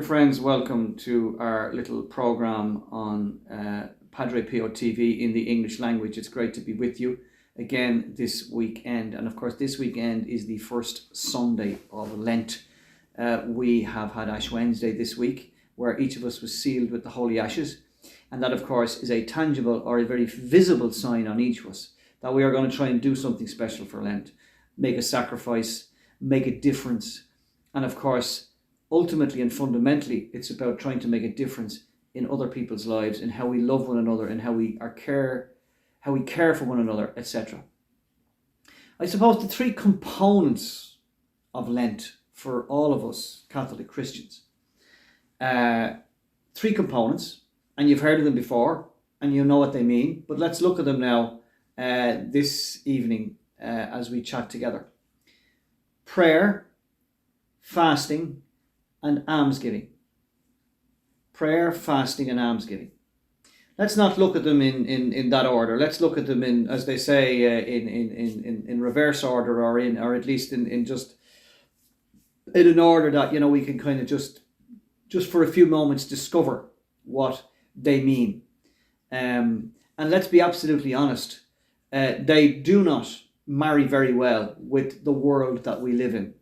Dear friends, welcome to our little program on Padre Pio TV in the English language. It's great to be with you again this weekend. And of course, this weekend is the first Sunday of Lent. We have had Ash Wednesday this week, where each of us was sealed with the Holy Ashes. And that, of course, is a tangible or a very visible sign on each of us that we are going to try and do something special for Lent, make a sacrifice, make a difference. And of course, ultimately and fundamentally, it's about trying to make a difference in other people's lives, in how we love one another, and how we care for one another, etc. I suppose the three components of Lent for all of us Catholic Christians. Three components, and you've heard of them before, and you know what they mean, but let's look at them now this evening as we chat together. Prayer, fasting, and almsgiving. Prayer, fasting, and almsgiving. Let's not look at them in that order. Let's look at them in, as they say, in reverse order, or at least in just in an order that, you know, we can kind of just for a few moments discover what they mean. And let's be absolutely honest, they do not marry very well with the world that we live in.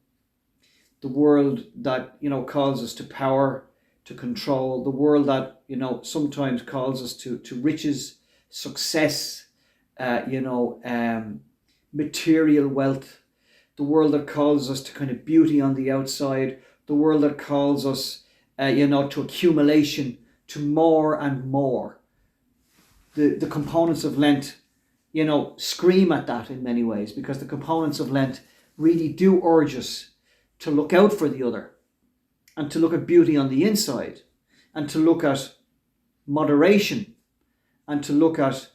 The world that, you know, calls us to power, to control, the world that, you know, sometimes calls us to riches, success, material wealth, the world that calls us to kind of beauty on the outside, the world that calls us, to accumulation, to more and more. The components of Lent, you know, scream at that in many ways, because the components of Lent really do urge us to look out for the other, and to look at beauty on the inside, and to look at moderation, and to look at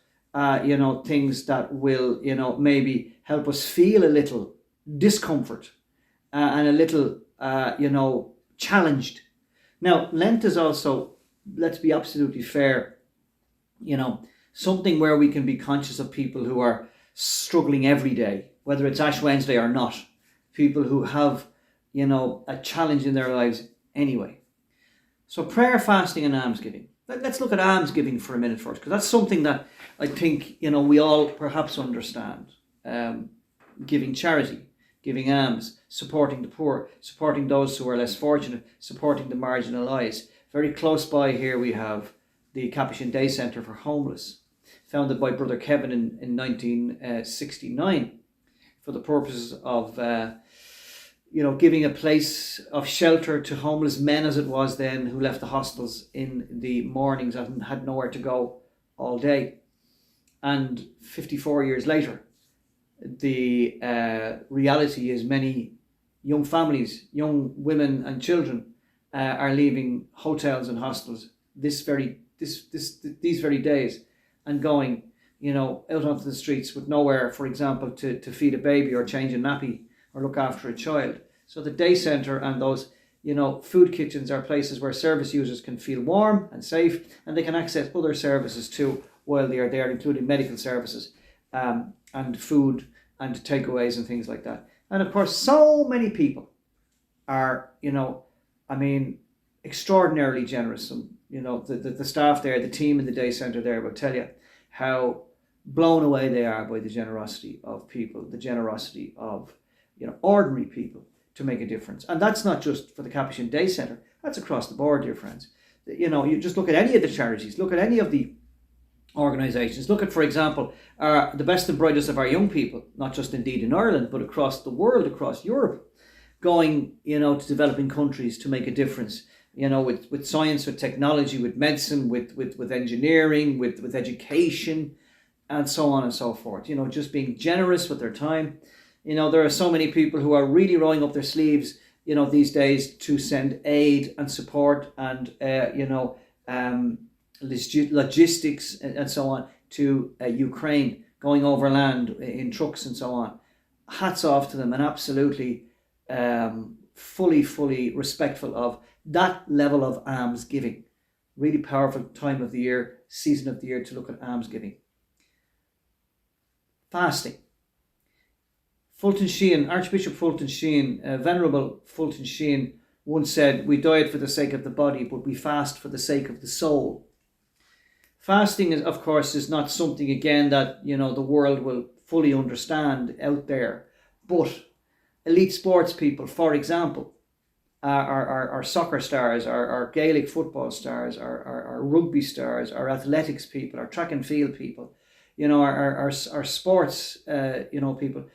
things that will, maybe help us feel a little discomfort and a little challenged. Now, Lent is also, let's be absolutely fair, something where we can be conscious of people who are struggling every day, whether it's Ash Wednesday or not, people who have a challenge in their lives anyway. So prayer, fasting, and almsgiving. Let's look at almsgiving for a minute first, because that's something that I think, we all perhaps understand. Giving charity, giving alms, supporting the poor, supporting those who are less fortunate, supporting the marginalised. Very close by here we have the Capuchin Day Centre for Homeless, founded by Brother Kevin in 1969 for the purposes of giving a place of shelter to homeless men, as it was then, who left the hostels in the mornings and had nowhere to go all day. And 54 years later, the reality is many young families, young women and children are leaving hotels and hostels these very days, and going, out onto the streets with nowhere, for example, to feed a baby or change a nappy or look after a child. So the day centre and those, food kitchens are places where service users can feel warm and safe, and they can access other services too while they are there, including medical services and food and takeaways and things like that. And of course, so many people are, extraordinarily generous. And, the staff there, the team in the day centre there will tell you how blown away they are by the generosity of people, the generosity of ordinary people to make a difference. And that's not just for the Capuchin Day Centre, that's across the board, dear friends. You just look at any of the charities, look at any of the organisations, look at, for example, the best and brightest of our young people, not just indeed in Ireland, but across the world, across Europe, going, to developing countries to make a difference, with science, with technology, with medicine, with engineering, with education, and so on and so forth, just being generous with their time. There are so many people who are really rolling up their sleeves, these days to send aid and support and, logistics and so on to Ukraine, going overland in trucks and so on. Hats off to them, and absolutely fully respectful of that level of almsgiving. Really powerful time of the year, season of the year to look at almsgiving. Fasting. Fulton Sheen, Archbishop Fulton Sheen, Venerable Fulton Sheen, once said, we diet for the sake of the body, but we fast for the sake of the soul. Fasting, is, of course, is not something, again, that, you know, the world will fully understand out there. But elite sports people, for example, our soccer stars, our Gaelic football stars, our rugby stars, our athletics people, our track and field people, you know, our sports, you know, people,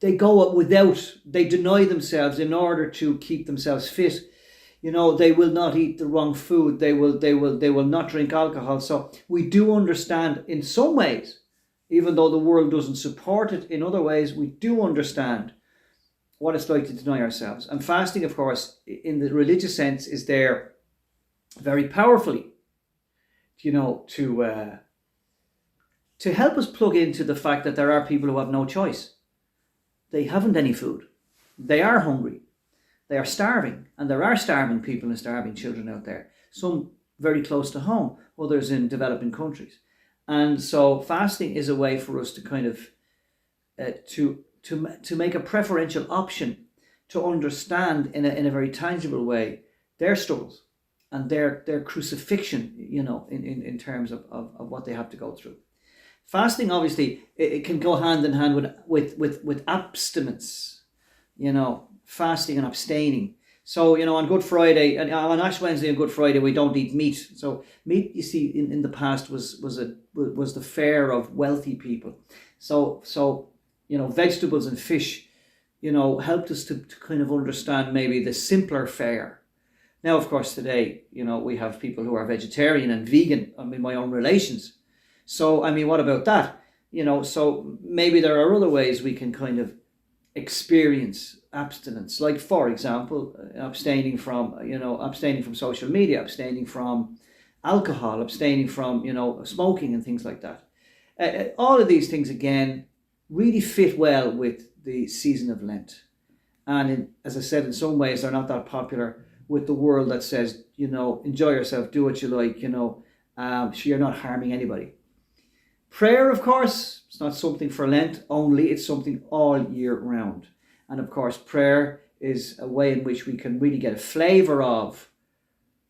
they go up without, they deny themselves in order to keep themselves fit. You know, they will not eat the wrong food. They will not drink alcohol. So we do understand in some ways, even though the world doesn't support it, in other ways, we do understand what it's like to deny ourselves. And fasting, of course, in the religious sense, is there very powerfully, you know, to help us plug into the fact that there are people who have no choice. They haven't any food. They are hungry. They are starving. And there are starving people and starving children out there. Some very close to home, others in developing countries. And so fasting is a way for us to kind of, to make a preferential option, to understand in a very tangible way their struggles and their crucifixion, you know, in terms of what they have to go through. Fasting, obviously, it can go hand in hand with abstinence, you know, fasting and abstaining. So, you know, on Good Friday, and on Ash Wednesday and Good Friday, we don't eat meat. So meat, you see, in the past was the fare of wealthy people. So you know, vegetables and fish, you know, helped us to kind of understand maybe the simpler fare. Now, of course, today, you know, we have people who are vegetarian and vegan. I mean, my own relations. So, I mean, what about that? You know, so maybe there are other ways we can kind of experience abstinence. Like, for example, abstaining from social media, abstaining from alcohol, abstaining from, you know, smoking and things like that. All of these things, again, really fit well with the season of Lent. And as I said, in some ways, they're not that popular with the world that says, you know, enjoy yourself, do what you like, you know, so you're not harming anybody. Prayer, of course, it's not something for Lent only, it's something all year round. And of course, prayer is a way in which we can really get a flavour of,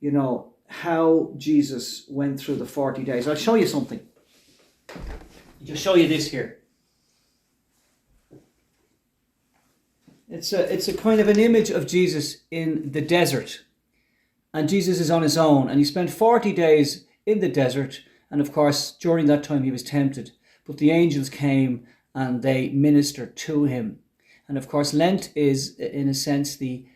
you know, how Jesus went through the 40 days. I'll show you something. I'll just show you this here. It's a kind of an image of Jesus in the desert. And Jesus is on his own. And he spent 40 days in the desert. And of course, during that time he was tempted. But the angels came and they ministered to him. And of course, Lent is, in a sense, the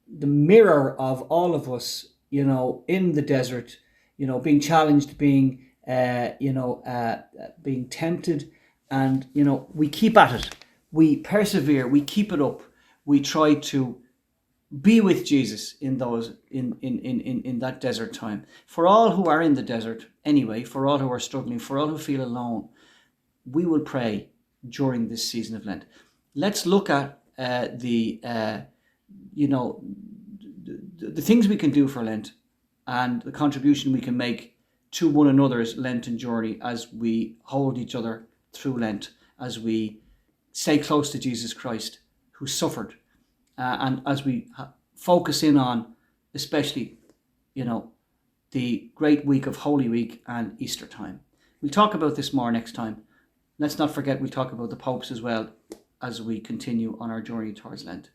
mirror of all of us, you know, in the desert, you know, being challenged, being tempted. And, you know, we keep at it. We persevere, we keep it up, we try to be with Jesus in that desert time. For all who are in the desert, anyway, for all who are struggling, for all who feel alone, we will pray during this season of Lent. Let's look at the things we can do for Lent and the contribution we can make to one another's Lenten journey as we hold each other through Lent, as we stay close to Jesus Christ, who suffered, and as we focus in on, especially, you know, the great week of Holy Week and Easter time. We'll talk about this more next time. Let's not forget we'll talk about the popes as well as we continue on our journey towards Lent.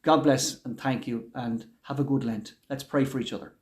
God bless and thank you, and have a good Lent. Let's pray for each other.